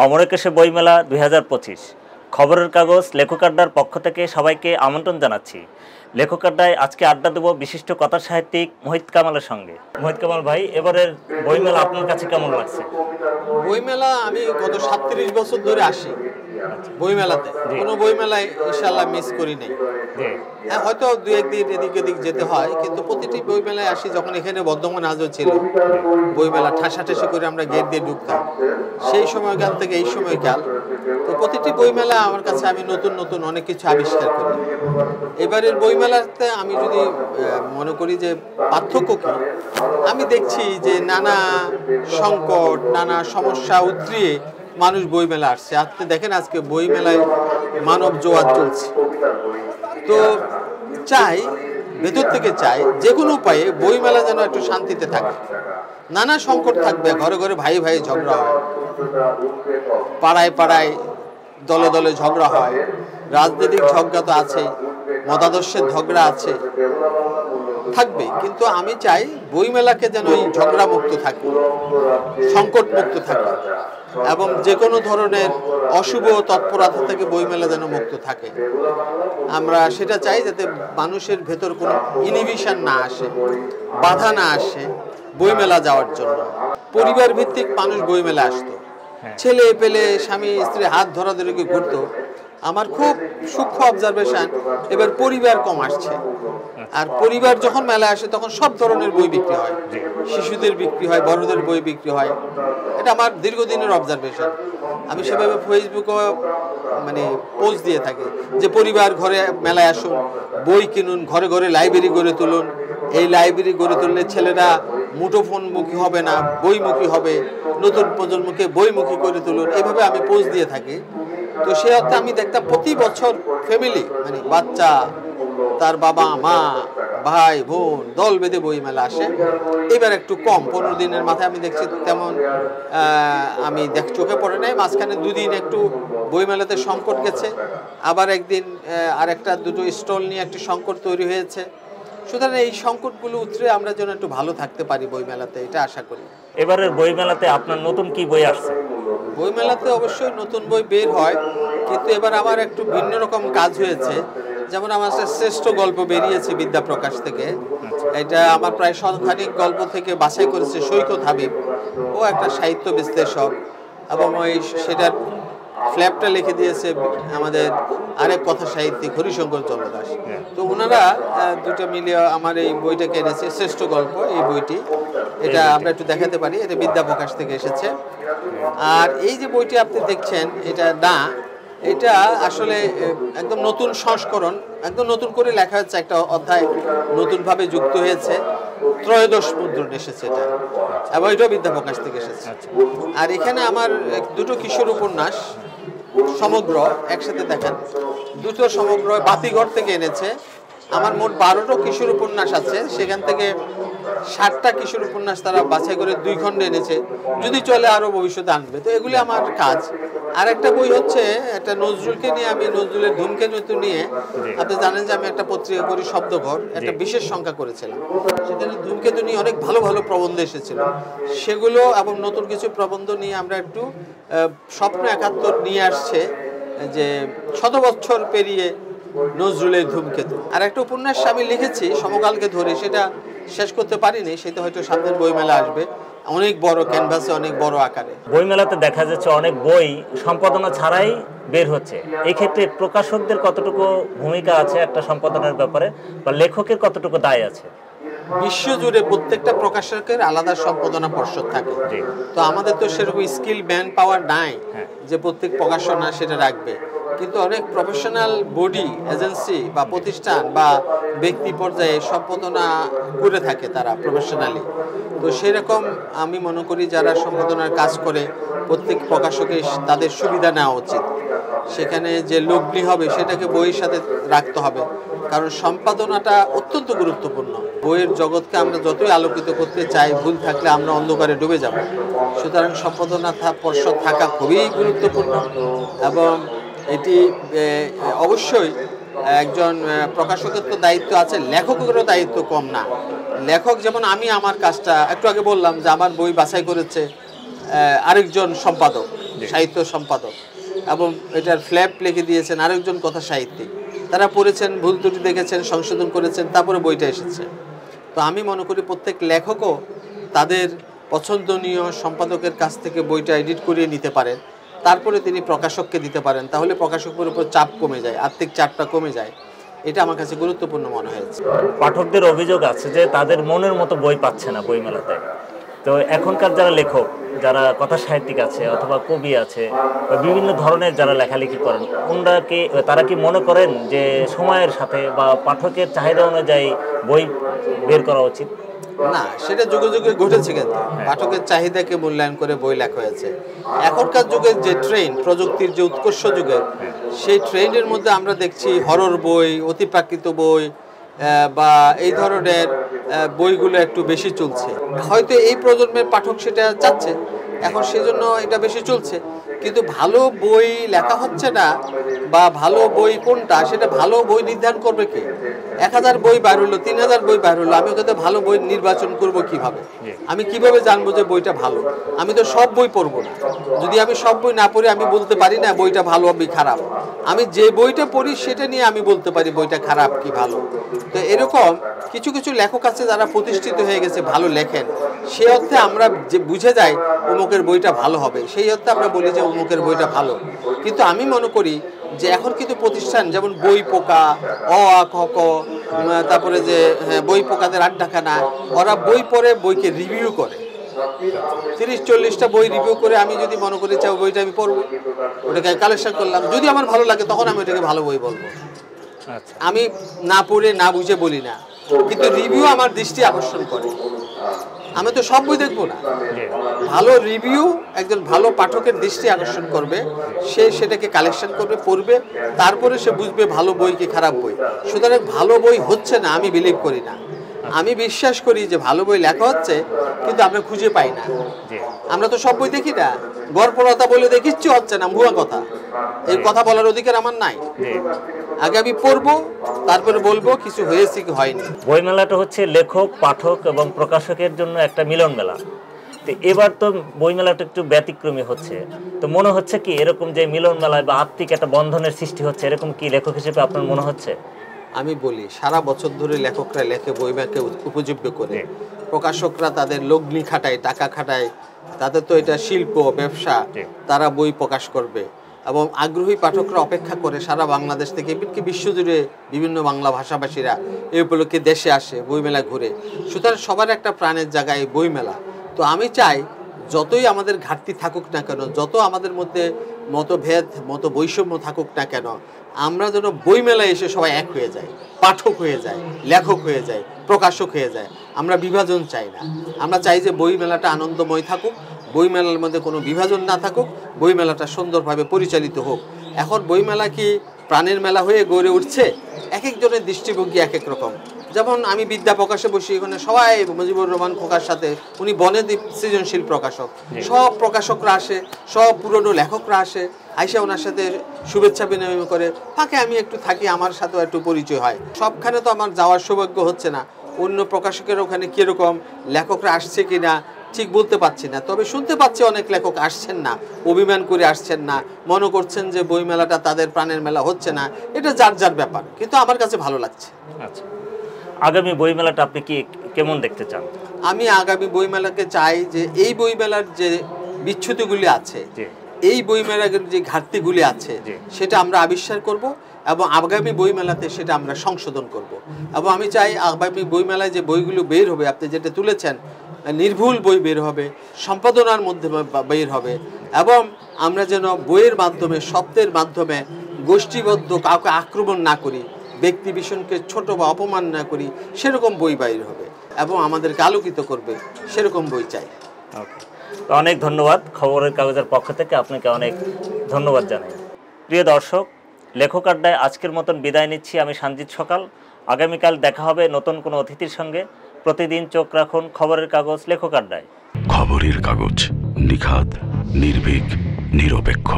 অমরকেশে বইমেলা ২০২৫ খবরের কাগজ লেখক আড্ডার পক্ষ থেকে সবাইকে আমন্ত্রণ জানাচ্ছি। লেখক আড্ডায় আজকে আড্ডা দেব বিশিষ্ট কথা সাহিত্যিক মোহিত কামালের সঙ্গে। মোহিত কামাল ভাই, এবারের বইমেলা আপনার কাছে কেমন লাগছে? বইমেলা আমি গত ৩৭ বছর ধরে আসি বইমেলাতে, কোনো বইমেলায় ইনশাল্লাহ মিস করি নাই। হ্যাঁ, হয়তো দু একদিন এদিক ওদিক যেতে হয়, কিন্তু প্রতিটি বইমেলায় আসি। যখন এখানে বর্ধমান আজও ছিল বইমেলা, ঠাসাঠাসি করে আমরা গেট দিয়ে ঢুকতাম, সেই সময়কাল থেকে এই সময়কাল। তো প্রতিটি বইমেলা আমার কাছে আমি নতুন নতুন অনেক কিছু আবিষ্কার করি। এবারের বইমেলাতে আমি যদি মনে করি যে পার্থক্য কী, আমি দেখছি যে নানা সংকট, নানা সমস্যা উতরিয়ে মানুষ বইমেলা আসছে। আপনি দেখেন আজকে বইমেলায় মানব জোয়ার চলছে। তো চাই, ভেতর থেকে চাই যে কোনো উপায়ে বইমেলা যেন একটু শান্তিতে থাকে। নানা সংকট থাকবে, ঘরে ঘরে ভাই ভাই ঝগড়া হয়, পাড়ায় পাড়ায় দলে দলে ঝগড়া হয়, রাজনৈতিক ঝগড়া তো আছে, মতাদর্শের ঝগড়া আছে, থাকবে। কিন্তু আমি চাই বইমেলাকে যেন এই ঝগড়া মুক্ত থাকে, সংকট মুক্ত থাকে, এবং যে কোনো ধরনের অশুভ তৎপরতা থেকে বইমেলা যেন মুক্ত থাকে। আমরা সেটা চাই, যাতে মানুষের ভেতর কোনো ইনহিবিশন না আসে, বাধা না আসে বইমেলা যাওয়ার জন্য। পরিবার ভিত্তিক মানুষ বইমেলা আসতো, ছেলে পেলে স্বামী স্ত্রী হাত ধরাধরি ঘুরতো। আমার খুব সূক্ষ্ম অবজারভেশন, এবার পরিবার কম আসছে। আর পরিবার যখন মেলায় আসে তখন সব ধরনের বই বিক্রি হয়, শিশুদের বিক্রি হয়, বড়দের বই বিক্রি হয়। এটা আমার দীর্ঘদিনের অবজারভেশন। আমি সেভাবে ফেসবুকে পোস্ট দিয়ে থাকি যে পরিবার ঘরে মেলায় আসুন, বই কিনুন, ঘরে ঘরে লাইব্রেরি গড়ে তুলুন। এই লাইব্রেরি গড়ে তুললে ছেলেরা মুঠোফোনমুখী হবে না, বইমুখী হবে, নতুন প্রজন্মকে বইমুখী করে তুলুন। এইভাবে আমি পোস্ট দিয়ে থাকি। তো সে অর্থে আমি দেখতাম প্রতি বছর ফ্যামিলি, বাচ্চা, তার বাবা মা ভাই বোন দল বেঁধে বই মেলা আসে। এবার একটু কম, 15 দিনের মাথায় আমি দেখছি তেমন আমি চোখে পড়ে নাই। মাঝখানে দুদিন একটু বইমেলাতে সংকট গেছে, আবার একদিন আরেকটা দুটো স্টল নিয়ে একটি সংকট তৈরি হয়েছে। সুতরাং এই সংকটগুলো উতরে আমরা যেন একটু ভালো থাকতে পারি বইমেলাতে, এটা আশা করি। এবারের বইমেলাতে আপনার নতুন কি বই আসছে? বইমেলাতে অবশ্যই নতুন বই বের হয়, কিন্তু এবার আমার একটু ভিন্ন রকম কাজ হয়েছে। যেমন আমার শ্রেষ্ঠ গল্প বেরিয়েছে বিদ্যা প্রকাশ থেকে। এটা আমার প্রায় শতখানিক গল্প থেকে বাছাই করেছে সৈকত হাবিব। ও একটা সাহিত্য বিশ্লেষক, এবং সেটার ফ্ল্যাপটা লিখে দিয়েছে আমাদের আরেক কথা সাহিত্যিক হরিশঙ্কর চন্দ্র দাস। তো ওনারা দুটো মিলিয়ে আমার এই বইটাকে এনেছে, শ্রেষ্ঠ গল্প এই বইটি। এটা আমরা একটু দেখাতে পারি, এটা বিদ্যা প্রকাশ থেকে এসেছে। আর এই যে বইটি আপনি দেখছেন, এটা না, এটা আসলে একদম নতুন সংস্করণ, একদম নতুন করে লেখা হচ্ছে, একটা অধ্যায় নতুনভাবে যুক্ত হয়েছে, ত্রয়োদশ মুদ্রণ এসেছে এটা, এবং এটাও বিদ্যা প্রকাশ থেকে এসেছে। আর এখানে আমার দুটো কিশোর উপন্যাস সমগ্র একসাথে দেখেন, দুটো সমগ্র বাতিঘর থেকে এনেছে। আমার মোট 12টা কিশোর উপন্যাস আছে, সেখান থেকে 60টা কিশোর উপন্যাস তারা বাছাই করে 2 খণ্ডে এনেছে, যদি চলে আরও ভবিষ্যতে আনবে। তো এগুলি আমার কাজ। আর একটা বই হচ্ছে একটা নজরুলকে নিয়ে, আমি নজরুলের ধূমকেতু নিয়ে, আপনি জানেন যে আমি একটা পত্রিকা করি শব্দঘর, একটা বিশেষ সংখ্যা করেছিলাম, সেখানে ধূমকেতু নিয়ে অনেক ভালো ভালো প্রবন্ধ এসেছিল। সেগুলো এবং নতুন কিছু প্রবন্ধ নিয়ে আমরা একটু স্বপ্ন 71 নিয়ে আসছে, যে 100 বছর পেরিয়ে নজরুলের ধূমকেতু। আর একটা উপন্যাস আমি লিখেছি সমকালকে ধরে, সেটা শেষ করতে পারিনি, সেটা হয়তো সামনের বইমেলা আসবে, অনেক বড় ক্যানভাসে, অনেক বড় আকারে। বইমেলাতে দেখা যাচ্ছে অনেক বই সম্পাদনা ছাড়াই বের হচ্ছে। এই ক্ষেত্রে প্রকাশকদের কতটুকু ভূমিকা আছে একটা সম্পাদনার ব্যাপারে, বা লেখকের কতটুকু দায় আছে? বিশ্বজুড়ে প্রত্যেকটা প্রকাশকের আলাদা সম্পাদনা পর্ষদ থাকে। তো আমাদের তো সেরকম স্কিল ম্যান পাওয়ার নাই যে প্রত্যেক প্রকাশনা সেটা রাখবে। কিন্তু অনেক প্রফেশনাল বডি, এজেন্সি বা প্রতিষ্ঠান বা ব্যক্তি পর্যায়ে সম্পাদনা করে থাকে তারা প্রফেশনালি। তো সেরকম আমি মনে করি যারা সম্পাদনার কাজ করে প্রত্যেক প্রকাশকের তাদের সুবিধা নেওয়া উচিত। সেখানে যে লগ্নি হবে সেটাকে বইয়ের সাথে রাখতে হবে, কারণ সম্পাদনাটা অত্যন্ত গুরুত্বপূর্ণ। বইয়ের জগৎকে আমরা যতই আলোকিত করতে চাই, ভুল থাকলে আমরা অন্ধকারে ডুবে যাব। সুতরাং সম্পাদনা পর্ষদ থাকা খুবই গুরুত্বপূর্ণ, এবং এটি অবশ্যই একজন প্রকাশকের তো দায়িত্ব আছে, লেখকেরও দায়িত্ব কম না। লেখক যেমন আমি আমার কাজটা একটু আগে বললাম যে আমার বই বাছাই করেছে আরেকজন সম্পাদক, সাহিত্য সম্পাদক, এবং এটার ফ্ল্যাপ লিখে দিয়েছেন আরেকজন কথা সাহিত্যিক। তারা পড়েছেন, ভুল ত্রুটি দেখেছেন, সংশোধন করেছেন, তারপরে বইটা এসেছে। তো আমি মনে করি প্রত্যেক লেখকও তাদের পছন্দনীয় সম্পাদকের কাছ থেকে বইটা এডিট করিয়ে নিতে পারেন, তারপরে তিনি প্রকাশককে দিতে পারেন, তাহলে প্রকাশকের উপর চাপ কমে যায়, আর্থিক চাপটা কমে যায়। এটা আমার কাছে গুরুত্বপূর্ণ মনে হয়েছে। পাঠকদের অভিযোগ আছে যে তাদের মনের মতো বই পাচ্ছে না বইমেলাতে। তো এখনকার যারা লেখক, যারা কথা সাহিত্যিক আছে অথবা কবি আছে বা বিভিন্ন ধরনের যারা লেখালেখি করেন, তারা কি মনে করেন যে সময়ের সাথে বা পাঠকের চাহিদা অনুযায়ী বই বের করা উচিত? না, সেটা যুগে যুগে ঘটেছে, কিন্তু পাঠকের চাহিদাকে মূল্যায়ন করে বই লেখা হয়েছে। এখনকার যুগের যে ট্রেন্ড, প্রযুক্তির যে উৎকর্ষ যুগের, সেই ট্রেন্ডের মধ্যে আমরা দেখছি হরর বই, অতিপ্রাকৃত বই বা এই ধরনের বইগুলো একটু বেশি চলছে। হয়তো এই প্রজন্মের পাঠক সেটা চাচ্ছে এখন, সেজন্য এটা বেশি চলছে। কিন্তু ভালো বই লেখা হচ্ছে না, বা ভালো বই কোনটা সেটা ভালো বই নির্ধারণ করবে কে? 1000 বই বাইর হলো, 3000 বই বাইর হলো, আমি ওখানে ভালো বই নির্বাচন করব কিভাবে? আমি কিভাবে জানবো যে বইটা ভালো? আমি তো সব বই পড়বো না। যদি আমি সব বই না পড়ি, আমি বলতে পারি না বইটা ভালো হবে খারাপ। আমি যে বইটা পড়ি সেটা নিয়ে আমি বলতে পারি বইটা খারাপ কি ভালো। তো এরকম কিছু কিছু লেখক আছে যারা প্রতিষ্ঠিত হয়ে গেছে, ভালো লেখেন, সেই অর্থে আমরা যে বুঝে যাই অমুকের বইটা ভালো হবে, সেই অর্থে আমরা বলি যে অমুকের বইটা ভালো। কিন্তু আমি মনে করি যে এখন কিন্তু প্রতিষ্ঠান যেমন বই পোকা, অ আ ক ক, তারপরে যে বই পোকাদের আড্ডাখানা, ওরা বই পড়ে, বইকে রিভিউ করে, 30-40টা বই রিভিউ করে। আমি যদি মনে করি চাই বইটা আমি পড়বো, ওটাকে কালেকশন করলাম, যদি আমার ভালো লাগে তখন আমি ওটাকে ভালো বই বলবো। আমি না পড়ে না বুঝে বলি না, কিন্তু রিভিউ আমার দৃষ্টি আকর্ষণ করে। আমি তো সব বই দেখবো না, ভালো রিভিউ একজন ভালো পাঠকের দৃষ্টি আকর্ষণ করবে, সে সেটাকে কালেকশন করবে, পড়বে, তারপরে সে বুঝবে ভালো বই কি খারাপ বই। সুতরাং ভালো বই হচ্ছে না আমি বিলিভ করি না। আমি বিশ্বাস করি যে ভালো বই লেখা হচ্ছে, কিন্তু আমরা খুঁজে পাই না। আমরা তো সব বই দেখি না, গল্পলতা বলে দেখিচ্ছি হচ্ছে না, ভুয়া কথা। এই কথা বলার অধিকার আমার নাই। আগে আমি পড়বো, তারপরে বলবো কিছু হয়েছে কি হয়নি। বইমেলাটা হচ্ছে লেখক, পাঠক এবং প্রকাশকের জন্য একটা মিলন মেলা। তো এবার তো বইমেলাটা একটু ব্যতিক্রমী হচ্ছে, তো মনে হচ্ছে কি এরকম যে মিলন মেলায় বা আত্মিক একটা বন্ধনের সৃষ্টি হচ্ছে, এরকম কি লেখক হিসেবে আপনার মনে হচ্ছে? আমি বলি, সারা বছর ধরে লেখকরা লেখে, বইমেলাকে উপজীব্য করে, প্রকাশকরা তাদের লগ্নি খাটায়, টাকা খাটায়, তাদের তো এটা শিল্প, ব্যবসা, তারা বই প্রকাশ করবে। এবং আগ্রহী পাঠকরা অপেক্ষা করে সারা বাংলাদেশ থেকে, এমনকি বিশ্বজুড়ে বিভিন্ন বাংলা ভাষাভাষীরা এই উপলক্ষে দেশে আসে, বইমেলা ঘুরে। সুতরাং সবার একটা প্রাণের জায়গায় বইমেলা। তো আমি চাই যতই আমাদের ঘাটতি থাকুক না কেন, যত আমাদের মধ্যে মতভেদ, মত বৈষম্য থাকুক না কেন, আমরা যেন বইমেলায় এসে সবাই এক হয়ে যায়, পাঠক হয়ে যায়, লেখক হয়ে যায়, প্রকাশক হয়ে যায়। আমরা বিভাজন চাই না। আমরা চাই যে বইমেলাটা আনন্দময় থাকুক, বইমেলার মধ্যে কোনো বিভাজন না থাকুক, বইমেলাটা সুন্দরভাবে পরিচালিত হোক। এখন বইমেলা কি প্রাণের মেলা হয়ে গড়ে উঠছে? এক একজনের দৃষ্টিভঙ্গি এক এক রকম। যেমন আমি বিদ্যা প্রকাশে বসি, এখানে সবাই মুজিবুর রহমান খোকার সাথে, উনি বনেদি সৃজনশীল প্রকাশক, সব প্রকাশকরা আসে, সব পুরনো লেখকরা আসে, আইসা ওনার সাথে শুভেচ্ছা বিনিময় করে। ফাঁকে আমি একটু থাকি, আমার সাথেও একটু পরিচয় হয়। সবখানে তো আমার যাওয়ার সৌভাগ্য হচ্ছে না। অন্য প্রকাশকের ওখানে কীরকম লেখকরা আসছে কি না ঠিক বলতে পারছি না, তবে শুনতে পাচ্ছি অনেক লেখক আসছেন না, অভিমান করে আসছেন না, মনে করছেন যে বইমেলাটা তাদের প্রাণের মেলা হচ্ছে না। এটা যার যার ব্যাপার, কিন্তু আমার কাছে ভালো লাগছে। আচ্ছা, আগামী বইমেলাটা আপনি কি কেমন দেখতে চান? আমি আগামী বইমেলাকে চাই যে এই বইমেলার যে বিচ্যুতিগুলি আছে, এই বইমেলার যে ঘাটতিগুলি আছে, সেটা আমরা আবিষ্কার করব এবং আগামী বইমেলাতে সেটা আমরা সংশোধন করব। এবং আমি চাই আগামী বইমেলায় যে বইগুলো বের হবে, আপনি যেটা তুলেছেন, নির্ভুল বই বের হবে, সম্পাদনার মধ্যে বের হবে, এবং আমরা যেন বইয়ের মাধ্যমে, শব্দের মাধ্যমে গোষ্ঠীবদ্ধ কাউকে আক্রমণ না করি, ব্যক্তি বিশেষকে ছোট বা অপমান না করি, সেরকম বই বাইর হবে এবং আমাদেরকে আলোকিত করবে, সেরকম বই চাই। ওকে, তো অনেক ধন্যবাদ। খবরের কাগজের পক্ষ থেকে আপনাকে অনেক ধন্যবাদ জানাই। প্রিয় দর্শক, লেখক আড্ডায় আজকের মতন বিদায় নিচ্ছি আমি সঞ্জিত সকাল। আগামীকাল দেখা হবে নতুন কোনো অতিথির সঙ্গে। প্রতিদিন চোখ রাখুন খবরের কাগজ লেখক আড্ডায়। খবরের কাগজ, নিখাত, নির্ভীক, নিরপেক্ষ।